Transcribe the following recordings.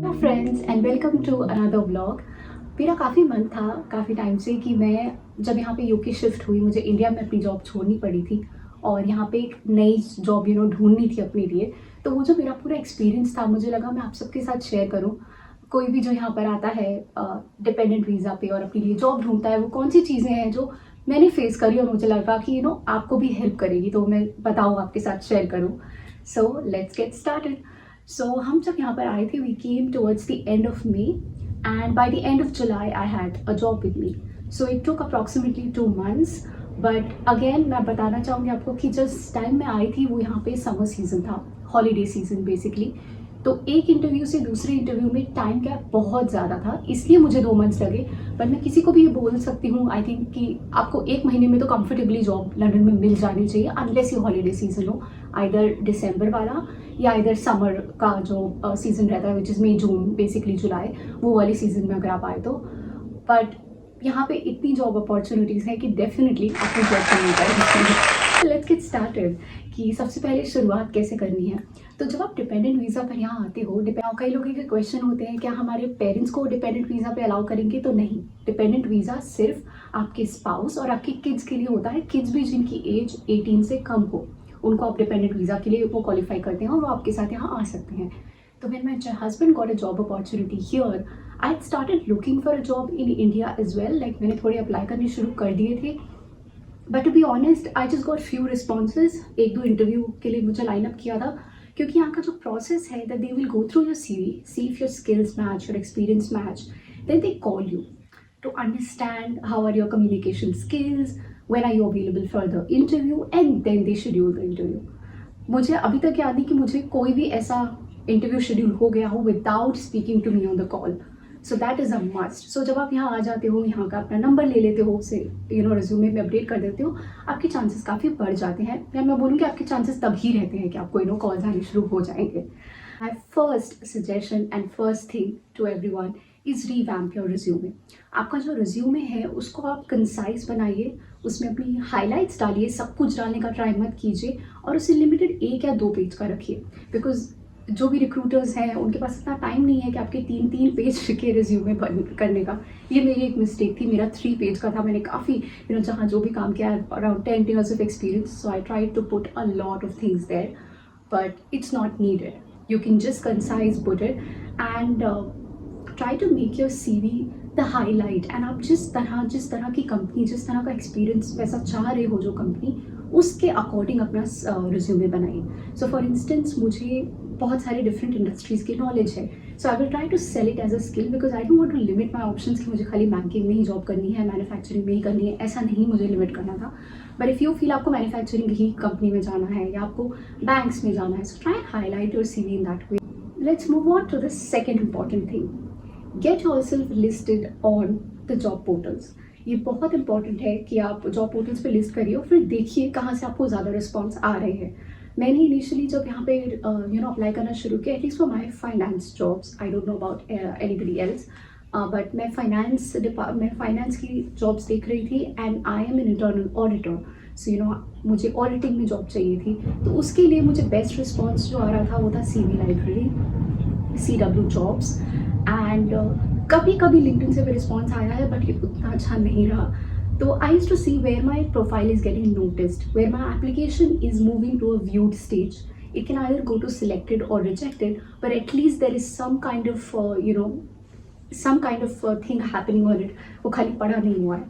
My friends and welcome to another vlog. मेरा काफ़ी मन था काफ़ी टाइम से कि मैं जब यहाँ पे यूके शिफ्ट हुई, मुझे इंडिया में अपनी जॉब छोड़नी पड़ी थी और यहाँ पे एक नई जॉब ढूंढनी थी अपने लिए। तो वो जो मेरा पूरा एक्सपीरियंस था, मुझे लगा मैं आप सबके साथ शेयर करूँ। कोई भी जो यहाँ पर आता है डिपेंडेंट वीज़ा पे और अपने लिए जॉब ढूंढता है, वो कौन सी चीज़ें हैं जो मैंने फेस करी और मुझे लगा कि आपको भी हेल्प करेगी, तो मैं बताऊँ आपके साथ शेयर करूँ। So let's get started. So हम जब यहाँ पर आए थे, we came towards the end of May and by the end of July I had a job with me. So it took approximately 2 months. But again मैं बताना चाहूँगी आपको कि जिस टाइम मैं आई थी वो यहाँ पे समर सीज़न था, हॉलीडे सीज़न बेसिकली। तो एक इंटरव्यू से दूसरे इंटरव्यू में टाइम गैप बहुत ज़्यादा था, इसलिए मुझे 2 मंथ्स लगे। पर मैं किसी को भी ये बोल सकती हूँ आई थिंक कि आपको 1 महीने में तो कंफर्टेबली जॉब लंदन में मिल जानी चाहिए, अनलेस ये हॉलीडे सीज़न हो, आइदर दिसंबर वाला या इधर समर का जो सीज़न रहता है which is May June basically जुलाई, वो वाली सीज़न में अगर आप आए तो। बट यहाँ पे इतनी जॉब अपॉर्चुनिटीज़ हैं कि डेफिनेटली आपको जॉब करनी चाहिए। लेट्स गेट स्टार्टेड कि सबसे पहले शुरुआत कैसे करनी है। तो जब आप डिपेंडेंट वीज़ा पर यहाँ आते हो, कई लोगों के क्वेश्चन होते हैं क्या हमारे पेरेंट्स को डिपेंडेंट वीज़ा पे अलाउ करेंगे, तो नहीं। डिपेंडेंट वीज़ा सिर्फ आपके स्पाउस और आपके किड्स के लिए होता है। किड्स भी जिनकी एज 18 से कम हो, उनको आप डिपेंडेंट वीज़ा के लिए वो क्वालिफाई करते हैं और वो आपके साथ यहाँ आ सकते हैं। तो when my husband got a job opportunity here, I started looking for a job in India as well. Like मैंने थोड़े अप्लाई करने शुरू कर दिए थे, but to be honest I just got few responses. 1-2 interview के लिए मुझे लाइन अप किया था, क्योंकि यहाँ का जो प्रोसेस है that they will go through your CV, see if your skills match, your experience match, then they call you to understand how are your communication skills, when are you available for the interview, and then they schedule the interview. मुझे अभी तक याद नहीं कि मुझे कोई भी ऐसा इंटरव्यू शेड्यूल हो गया हो without speaking to me on the call. So that is a must. So जब आप यहाँ आ जाते हो, यहाँ का अपना नंबर ले लेते हो, उसे रिज्यूमे में अपडेट कर देते हो, आपके चांसेस काफ़ी बढ़ जाते हैं। या मैं बोलूँ कि आपके चांसेस तभी रहते हैं कि आपको कॉल्स आने शुरू हो जाएंगे। My first suggestion and first thing to every one is revamp your resume. आपका जो रिज्यूमे है उसको आप कंसाइज बनाइए, उसमें अपनी हाइलाइट्स डालिए, सब कुछ डालने का ट्राई मत कीजिए और उसे लिमिटेड 1 या 2 पेज का रखिए। बिकॉज जो भी रिक्रूटर्स हैं उनके पास इतना टाइम नहीं है कि आपके 3-3 पेज के रिज्यूमे करने का। ये मेरी एक मिस्टेक थी, मेरा 3 पेज का था। मैंने काफ़ी जहाँ जो भी काम किया, around 10 years of experience, so I try to put a lot of things there, but it's not needed. You can just concise put it and try to make your CV the highlight. And आप जिस तरह की company, जिस तरह का experience वैसा चाह रहे हो जो कंपनी, उसके अकॉर्डिंग अपना रिज्यूमे बनाइए। सो फॉर इंस्टेंस मुझे बहुत सारे डिफरेंट इंडस्ट्रीज़ की नॉलेज है, so I will try to sell it as a skill, because I don't want to limit my options कि मुझे खाली बैंकिंग में ही जॉब करनी है, मैन्युफैक्चरिंग में ही करनी है, ऐसा नहीं मुझे लिमिट करना था। बट इफ़ यू फील आपको मैन्युफैक्चरिंग ही कंपनी में जाना है या आपको बैंक्स में जाना है, so try highlight your CV in that way. Let's move on to the second important thing, get yourself listed on the job portals. ये बहुत इंपॉर्टेंट है कि आप जॉब पोर्टल्स पे लिस्ट करिए और फिर देखिए कहाँ से आपको ज़्यादा रिस्पॉन्स आ रहे हैं। मैंने इनिशियली जब यहाँ पे अप्लाई करना शुरू किया, at least for my finance jobs, I don't know about anybody else, but मैं फाइनेंस की जॉब्स देख रही थी and I am an internal auditor. So मुझे ऑडिटिंग में जॉब चाहिए थी, तो उसके लिए मुझे बेस्ट रिस्पॉन्स जो आ रहा था वो था CV library, CW jobs and कभी कभी लिंक्डइन से भी रिस्पॉन्स आया है, बट ये उतना अच्छा नहीं रहा। तो I used to see where my profile is getting noticed, where my application is moving to a viewed stage. It can either go to selected or rejected, but at least there is some kind of thing happening on it. वो खाली पड़ा नहीं हुआ है।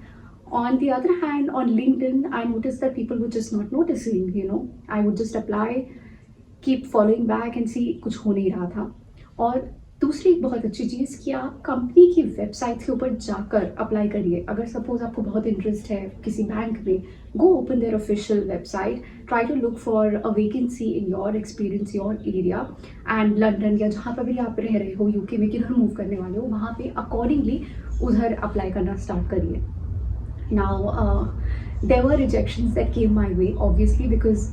On the other hand, on LinkedIn, I noticed that people were just not noticing. I would just apply, keep following back and see कुछ हो नहीं रहा था। और दूसरी एक बहुत अच्छी चीज़ कि आप कंपनी की वेबसाइट के ऊपर जाकर अप्लाई करिए। अगर सपोज आपको बहुत इंटरेस्ट है किसी बैंक में, go open their official website, try to look for a vacancy in your experience, your area and London या जहाँ पर भी आप रह रहे हो, यूके में किधर मूव करने वाले हो, वहाँ पे अकॉर्डिंगली उधर अप्लाई करना स्टार्ट करिए। Now there were rejections that came my way obviously, because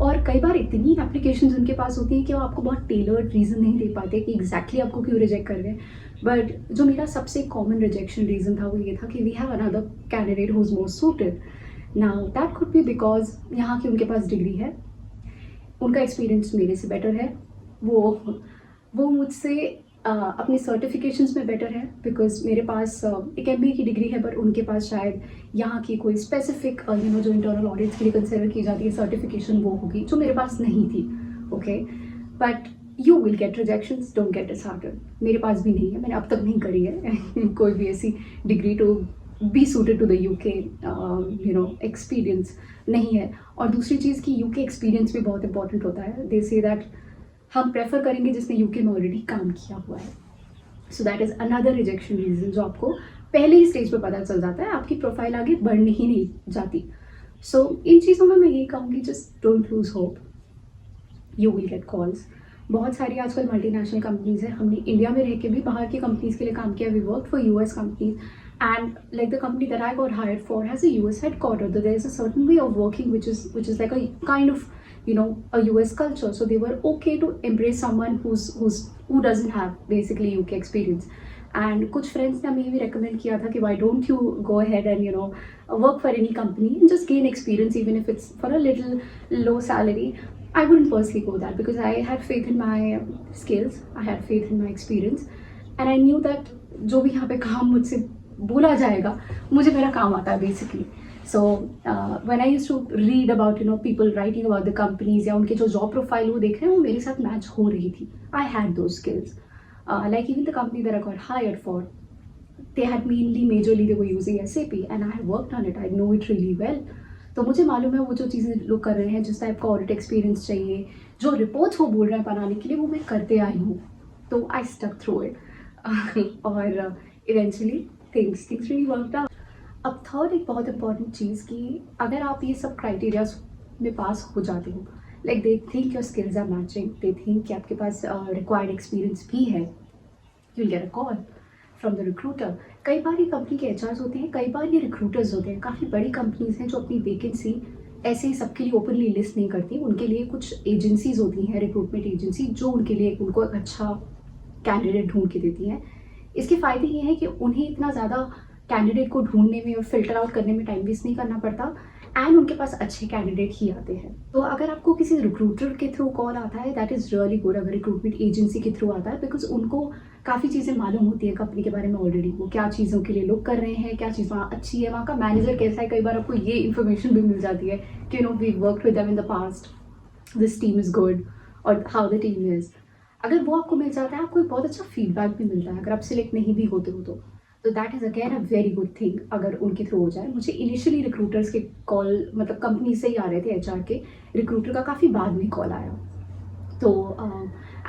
और कई बार इतनी एप्लीकेशंस उनके पास होती है कि वो आपको बहुत टेलर्ड रीज़न नहीं दे पाते कि एग्जैक्टली आपको क्यों रिजेक्ट कर रहे हैं। बट जो मेरा सबसे कॉमन रिजेक्शन रीज़न था वो ये था कि we have another candidate who is more suited. Now that could be because यहाँ की उनके पास डिग्री है, उनका एक्सपीरियंस मेरे से बेटर है, वो मुझसे अपने सर्टिफिकेशंस में बेटर है, बिकॉज मेरे पास एक MBA की डिग्री है, पर उनके पास शायद यहाँ की कोई स्पेसिफिक जो इंटरनल ऑडिट्स के लिए कंसिडर की जाती है सर्टिफिकेशन वो होगी, जो मेरे पास नहीं थी. Okay, but you will gate rejections, don't get disheartened. मेरे पास भी नहीं है, मैंने अब तक नहीं करी है कोई भी ऐसी degree to be suited to the UK experience नहीं है. और दूसरी चीज़ की UK एक्सपीरियंस भी बहुत इंपॉर्टेंट होता है. दे से दैट हम प्रेफर करेंगे जिसने UK में ऑलरेडी काम किया हुआ है. सो that is another rejection reason जो आपको पहले ही स्टेज पर पता चल जाता है, आपकी प्रोफाइल आगे बढ़ने ही नहीं जाती. सो इन चीज़ों में मैं यही कहूँगी, just don't lose hope, you will get calls. बहुत सारी आजकल मल्टीनेशनल कंपनीज़ हैं. हमने इंडिया में रह के भी बाहर की कंपनीज़ के लिए काम किया. We work for US companies, and like the company that I got hired for has a US headquarter. So there is a certain way of working which is like a kind of a US culture. So they were okay to embrace someone who doesn't have basically UK experience. And कुछ friends ने हमें ये भी recommend किया था कि why don't you go ahead and work for any company and just gain experience even if it's for a little low salary. I wouldn't personally go that because I had faith in my skills, I had faith in my experience, and I knew that जो भी यहाँ पे काम मुझसे बोला जाएगा मुझे मेरा काम आता है basically. So when I used to read about people writing about the companies या उनके जो जॉब प्रोफाइल वो देख रहे हैं वो मेरे साथ मैच हो रही थी. आई हैड दो skills, like even the company that I got hired for, they had majorly they were using SAP and I had worked on it. I know it really well. तो मुझे मालूम है वो जो चीज़ें लोग कर रहे हैं, जिस टाइप का ऑडिट एक्सपीरियंस चाहिए, जो रिपोर्ट्स वो बोल रहे हैं बनाने के लिए, वो मैं करते आई हूँ. तो आई स्टक थ्रू इट और eventually things really worked out. अब थर्ड एक बहुत इंपॉर्टेंट चीज़ कि अगर आप ये सब क्राइटेरियाज में पास हो जाते हो, like they think your skills are matching, they think कि आपके पास रिक्वायर्ड एक्सपीरियंस भी है, you will get a call from the recruiter. कई बार ये कंपनी के HRs होते हैं, कई बार ये रिक्रूटर्स होते हैं. काफ़ी बड़ी कंपनीज हैं जो अपनी वैकेंसी ऐसे ही सबके लिए ओपनली लिस्ट नहीं करती. उनके लिए कुछ एजेंसीज होती हैं, रिक्रूटमेंट एजेंसी, जो उनके लिए उनको एक अच्छा कैंडिडेट ढूंढ के देती हैं. इसके फ़ायदे ये हैं कि उन्हें इतना ज़्यादा कैंडिडेट को ढूंढने में और फिल्टर आउट करने में टाइम वेस्ट नहीं करना पड़ता, एंड उनके पास अच्छे कैंडिडेट ही आते हैं. तो अगर आपको किसी रिक्रूटर के थ्रू कॉल आता है, दैट इज़ रियली गुड. अगर रिक्रूटमेंट एजेंसी के थ्रू आता है, बिकॉज उनको काफ़ी चीज़ें मालूम होती है कंपनी के बारे में ऑलरेडी, वो क्या चीज़ों के लिए लोग कर रहे हैं, क्या चीज़ वहाँ अच्छी है, वहाँ का मैनेजर कैसा है. कई बार आपको ये इन्फॉर्मेशन भी मिल जाती है कि we work with them in the past, this team is good, और हाउ द टीम इज़. अगर वो आपको मिल जाता है, आपको एक बहुत अच्छा फीडबैक भी मिलता है अगर आप सिलेक्ट नहीं भी होते हो तो that is again a very good thing अगर उनके थ्रू हो जाए. मुझे इनिशियली रिक्रूटर्स के कॉल मतलब कंपनी से ही आ रहे थे, HR के. रिक्रूटर का काफ़ी बाद में कॉल आया. तो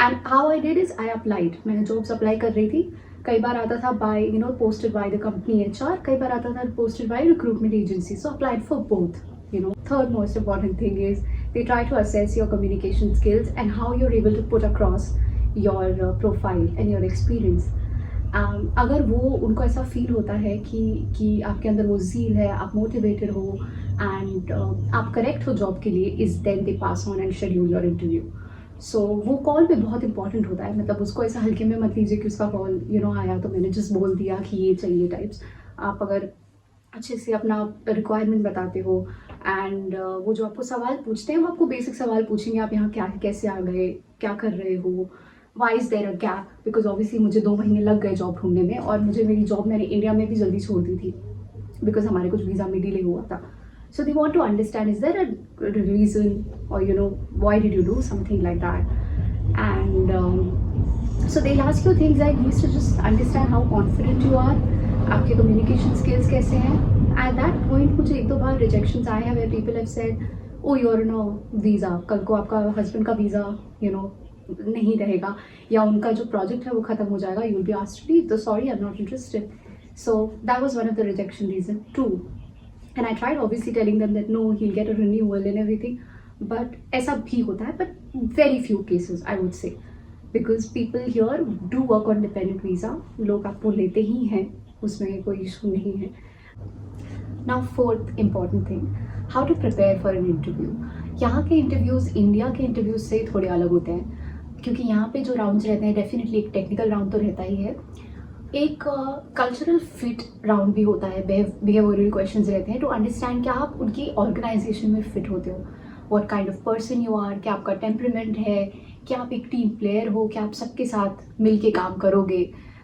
and how I did is I applied. मैंने जॉब्स अप्लाई कर रही थी. कई बार आता था by posted by the company HR, कई बार आता था posted by recruitment agency. So applied for both. Third most important thing is they try to assess your communication skills and how you're able to put across your profile and your experience. अगर वो उनको ऐसा feel होता है कि आपके अंदर वो ज़ील है, आप मोटिवेटेड हो एंड आप करेक्ट हो जॉब के लिए, is then they pass on and schedule your interview. So वो कॉल पे बहुत इंपॉर्टेंट होता है. मतलब उसको ऐसा हल्के में मत लीजिए कि उसका कॉल आया तो मैंने जस्ट बोल दिया कि ये चाहिए टाइप्स. आप अगर अच्छे से अपना रिक्वायरमेंट बताते हो एंड वो जो आपको सवाल पूछते हैं वो आपको बेसिक सवाल पूछेंगे. आप यहाँ क्या कैसे आ गए, क्या कर रहे हो, why is there a gap, because obviously मुझे 2 महीने लग गए जॉब ढूंढने में, और मुझे मेरी जॉब मैंने इंडिया में भी जल्दी छोड़ दी थी बिकॉज हमारे कुछ वीज़ा में डिले हुआ था. So they want to understand is there a reason or why did you do something like that. And so they ask you things like this to just understand how confident you are, आपके communication skills कैसे हैं. At that point मुझे 1-2 बार rejections आए हैं where people have said oh you are no visa, कल को आपका husband का वीज़ा नहीं रहेगा या उनका जो प्रोजेक्ट है वो ख़त्म हो जाएगा, you will be asked to leave, तो sorry I am not interested. So that was one of the rejection reason too. And I tried obviously telling them that no he will get a renewal and everything, but ऐसा भी होता है, but very few cases I would say, because people here do work on dependent visa. लोग आपको लेते ही हैं, उसमें कोई इशू नहीं है. Now fourth important thing, how to prepare for an interview. यहाँ के इंटरव्यूज़ इंडिया के इंटरव्यूज़ से थोड़े अलग होते हैं, क्योंकि यहाँ पे जो राउंड्स रहते हैं डेफिनेटली एक टेक्निकल राउंड तो रहता ही है, एक कल्चरल फिट राउंड भी होता है, बिहेवियरल क्वेश्चंस रहते हैं टू अंडरस्टैंड क्या आप उनकी ऑर्गेनाइजेशन में फिट होते हो, what kind of person you are, क्या आपका टेम्परामेंट है, क्या आप एक टीम प्लेयर हो, क्या आप सबके साथ मिल के काम करोगे,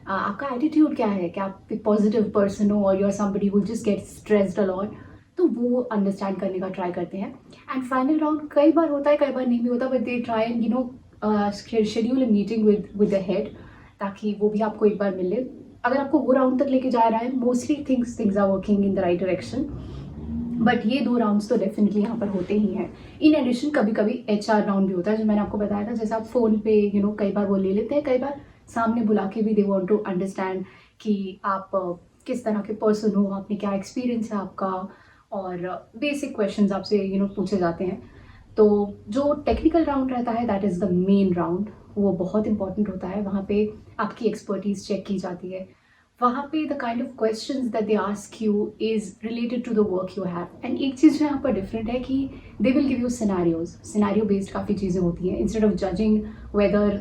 आपका एटीट्यूड क्या है, क्या आप एक पॉजिटिव पर्सन हो और you are somebody who just get stressed a lot, तो वो अंडरस्टैंड करने का ट्राई करते हैं। एंड फाइनल राउंड कई बार होता है, कई बार नहीं भी होता, but they try and schedule a meeting with the head, ताकि वो भी आपको एक बार मिले। अगर आपको वो राउंड तक लेके जा रहा है, mostly things are working in the right direction. But ये 2 राउंड्स तो डेफिनेटली यहाँ पर होते ही हैं। इन एडिशन कभी कभी HR राउंड भी होता है, जो मैंने आपको बताया था। जैसे आप फ़ोन पे कई बार वो ले लेते हैं, कई बार सामने बुला के भी दे वांट टू अंडरस्टैंड कि आप किस तरह के पर्सन हो, आपने क्या एक्सपीरियंस है आपका, और बेसिक क्वेश्चंस आपसे पूछे जाते हैं। तो जो टेक्निकल राउंड रहता है, that is the main round. वो बहुत इंपॉर्टेंट होता है। वहाँ पे आपकी एक्सपर्टीज चेक की जाती है। वहाँ पे the kind of questions that they ask you is related to the work you have. And एक चीज़ जो यहाँ पर डिफरेंट है कि they will give you scenario based काफ़ी चीज़ें होती हैं। Instead of judging whether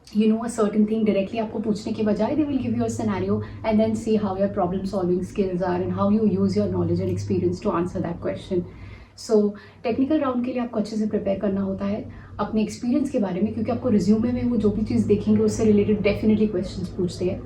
a certain thing directly आपको पूछने के बजाय, they will give you a scenario and then see how your problem solving skills are and how you use your knowledge and experience to answer that question. So technical round के लिए आपको अच्छे से prepare करना होता है अपने experience के बारे में, क्योंकि आपको रिज्यूमे में वो जो भी चीज़ देखेंगे उससे रिलेटेड डेफिनेटली क्वेश्चंस पूछते हैं।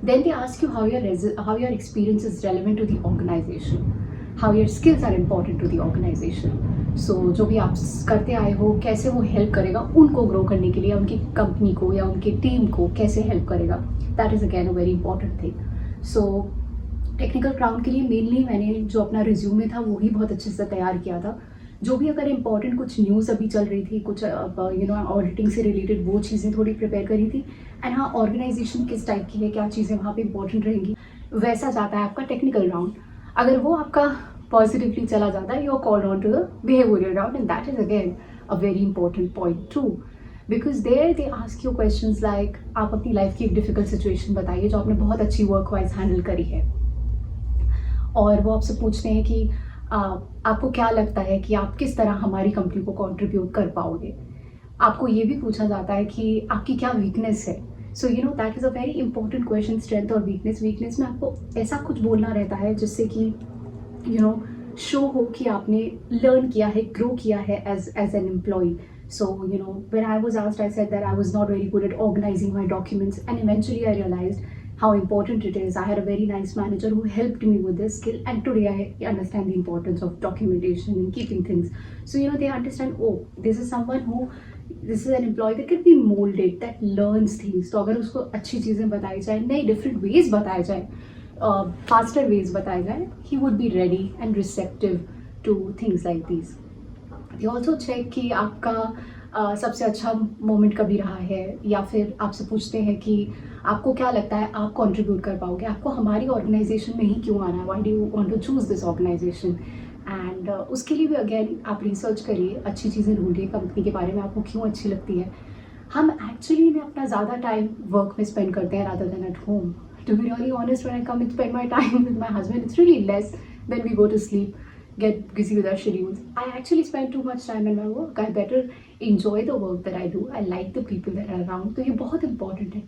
Then they ask you how your experience is relevant to the organisation, how your skills are important to the organisation. So जो भी आप करते आए हो, कैसे वो हेल्प करेगा उनको ग्रो करने के लिए, उनकी कंपनी को या उनकी टीम को कैसे हेल्प करेगा। That is again a very important thing. So technical round के लिए मेनली मैंने जो अपना रिज्यूमे था वो ही बहुत अच्छे से तैयार किया था। जो भी अगर इंपॉर्टेंट कुछ न्यूज़ अभी चल रही थी, कुछ ऑडिटिंग से रिलेटेड, वो चीज़ें थोड़ी प्रिपेयर करी थी। एंड हाँ, ऑर्गेनाइजेशन किस टाइप की है, क्या चीज़ें वहाँ पे इंपॉर्टेंट रहेंगी, वैसा जाता है आपका टेक्निकल राउंड। अगर वो आपका पॉजिटिवली चला जाता है, you are called on to the behavioural round, and that is again a very important point too, because there they ask you questions like आप अपनी लाइफ की एक डिफिकल्ट सिचुएशन बताइए जो आपने बहुत अच्छी वर्क वाइज हैंडल करी है। और वो आपसे पूछते हैं कि आपको क्या लगता है कि आप किस तरह हमारी कंपनी को कंट्रीब्यूट कर पाओगे। आपको ये भी पूछा जाता है कि आपकी क्या वीकनेस है। सो that is a very important question, strength और वीकनेस। वीकनेस में आपको ऐसा कुछ बोलना रहता है जिससे कि शो हो कि आपने लर्न किया है, ग्रो किया है as an employee. So, when I was asked, I said that I was not very good at organizing my documents, and eventually I realized how important it is. I had a very nice manager who helped me with this skill, and today I understand the importance of documentation and keeping things. So, they understand, oh, this is an employee that can be molded, that learns things. तो अगर उसको अच्छी चीज़ें बताई जाए, नई different ways बताए जाए, faster ways बताए जाए, he would be ready and receptive to things like these. They also check कि आपका सबसे अच्छा मोमेंट कभी रहा है, या फिर आपसे पूछते हैं कि आपको क्या लगता है आप कंट्रीब्यूट कर पाओगे, आपको हमारी ऑर्गेनाइजेशन में ही क्यों आना है, why do you want to choose this organisation. And उसके लिए भी अगेन आप रिसर्च करिए, अच्छी चीज़ें ढूंढिए कंपनी के बारे में, आपको क्यों अच्छी लगती है। हम एक्चुअली में अपना ज़्यादा टाइम वर्क में स्पेंड करते हैं rather than at home. To be really honest, when I come and spend my time with my husband, it's really less than we go to sleep, get busy with our schedules. I actually spend too much time in my work. I better enjoy the work that I do. I like the people that are around. तो ये बहुत important है।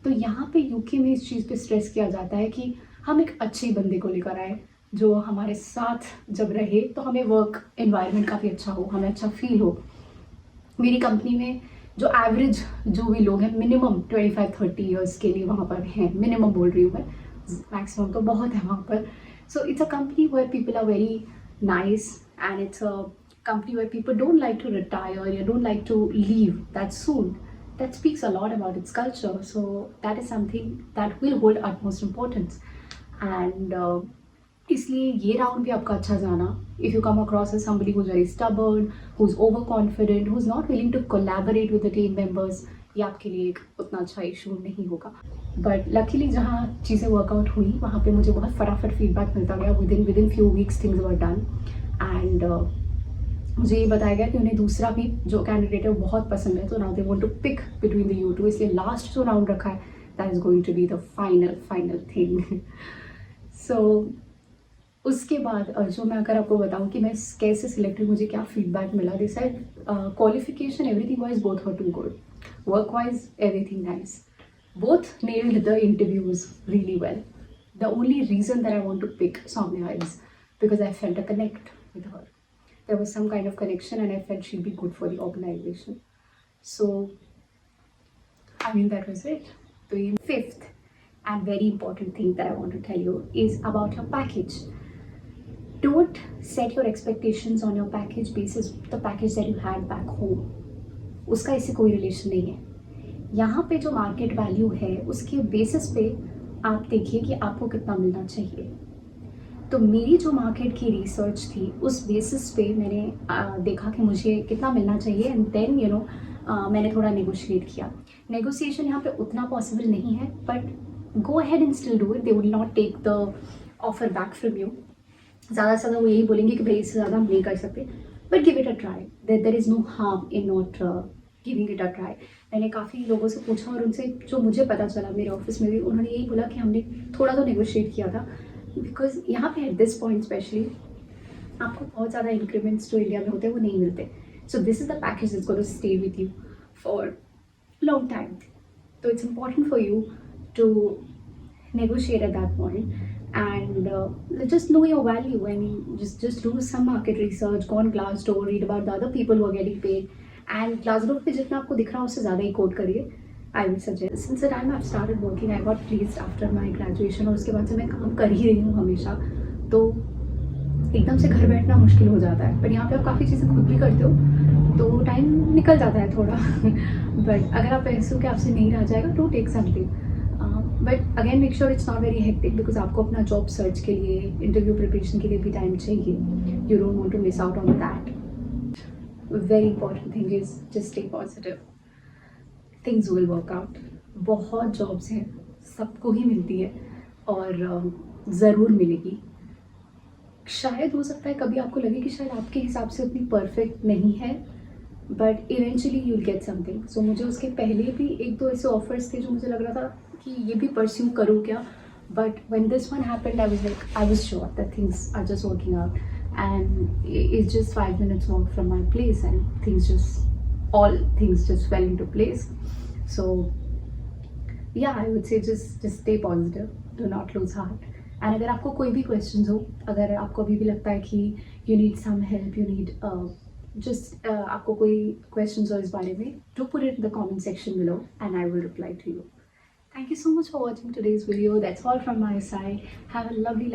तो यहाँ पे UK में इस चीज़ पे स्ट्रेस किया जाता है कि हम एक अच्छे बंदे को लेकर आए जो हमारे साथ जब रहे तो हमें वर्क एनवायरनमेंट काफ़ी अच्छा हो, हमें अच्छा फील हो। मेरी कंपनी में जो एवरेज जो भी लोग हैं, मिनिमम 25-30 ईयर्स के लिए वहाँ पर हैं। मिनिमम बोल रही हूँ मैं, मैक्सिमम तो बहुत है वहाँ पर। So it's a company where people are very nice, and it's a company where people don't like to retire, you don't like to leave that soon. That speaks a lot about its culture, so that is something that will hold utmost importance. And इसलिए ये round भी आपका अच्छा जाना। If you come across as somebody who's very stubborn, who's overconfident, who's not willing to collaborate with the team members, ये आपके लिए एक उतना अच्छा इशू नहीं होगा। बट लकीली जहाँ चीज़ें वर्कआउट हुई वहाँ पे मुझे बहुत फटाफट फीडबैक मिलता गया। With in few weeks things were done, and मुझे ये बताया गया कि उन्हें दूसरा भी जो कैंडिडेट है वो बहुत पसंद है, तो now they want to pick between the you two. इसलिए लास्ट जो राउंड रखा है, that is going to be the final thing. So उसके बाद जो मैं अगर आपको बताऊं कि मैं कैसे सिलेक्ट हुई, मुझे क्या फीडबैक मिला, this side qualification everything wise both were too good, work wise everything nice, both nailed the interviews really well. The only reason that I want to pick Soumya is because I felt a connect with her. There was some kind of connection and I felt she'd be good for the organization. So I mean, that was it. So, fifth and very important thing that I want to tell you is about your package. Don't set your expectations on your package basis the package that you had back home. उसका इससे कोई relation नहीं है। यहाँ पे जो market value है उसके बेसिस पे आप देखिए कि आपको कितना मिलना चाहिए। तो मेरी जो मार्केट की रिसर्च थी उस बेसिस पे मैंने देखा कि मुझे कितना मिलना चाहिए एंड देन मैंने थोड़ा नेगोशिएट किया। नेगोशिएशन यहाँ पे उतना पॉसिबल नहीं है but go ahead and still do it, they will not take the offer back from you. ज़्यादा से ज़्यादा वो यही बोलेंगे कि भाई इससे ज़्यादा हम नहीं कर सकते, but give it a try. There is no harm in not giving it a try. मैंने काफ़ी लोगों से पूछा और उनसे जो मुझे पता चला मेरे ऑफिस में भी उन्होंने यही बोला कि हमने थोड़ा तो नेगोशिएट किया था, बिकॉज यहाँ पे एट दिस पॉइंट स्पेशली आपको बहुत ज़्यादा इंक्रीमेंट्स जो इंडिया में होते हैं वो नहीं मिलते। So this is the package is going to stay with you for long time. तो it's important for you to negotiate at that point and just know your value. I mean, just do some market research, go on Glassdoor, read about the other people who are getting paid, and Glassdoor पे जितना आपको दिख रहा है उससे ज़्यादा ही coat करिए। I would suggest since the time I've started working, I got placed after my graduation और उसके बाद से मैं काम कर ही रही हूँ हमेशा, तो एकदम से घर बैठना मुश्किल हो जाता है। पर यहाँ पे आप काफ़ी चीज़ें खुद भी करते हो तो टाइम निकल जाता है थोड़ा बट अगर आप ऐसे हो कि आपसे नहीं रह जाएगा to take something, but again make sure it's not very hectic because आपको अपना जॉब सर्च के लिए, इंटरव्यू प्रिपरेशन के लिए भी टाइम चाहिए। You don't want to miss out on that. Very important thing is just stay positive, things will work out. बहुत jobs हैं, सबको ही मिलती है और ज़रूर मिलेगी। शायद हो सकता है कभी आपको लगे कि शायद आपके हिसाब से उतनी परफेक्ट नहीं है, but eventually you will get something. So मुझे उसके पहले भी एक दो ऐसे ऑफर्स थे जो मुझे लग रहा था कि ये भी परस्यू करूँ क्या, but when this one happened I was sure that things are just working out and it's just 5 minutes walk from my place and all things just fell into place. So yeah, I would say just stay positive, do not lose heart. And अगर आपको कोई भी questions हो, अगर आपको अभी भी लगता है कि you need some help, you need आपको कोई questions हो इस बारे में, do put it in the comment section below and I will reply to you. Thank you so much for watching today's video. That's all from my side. Have a lovely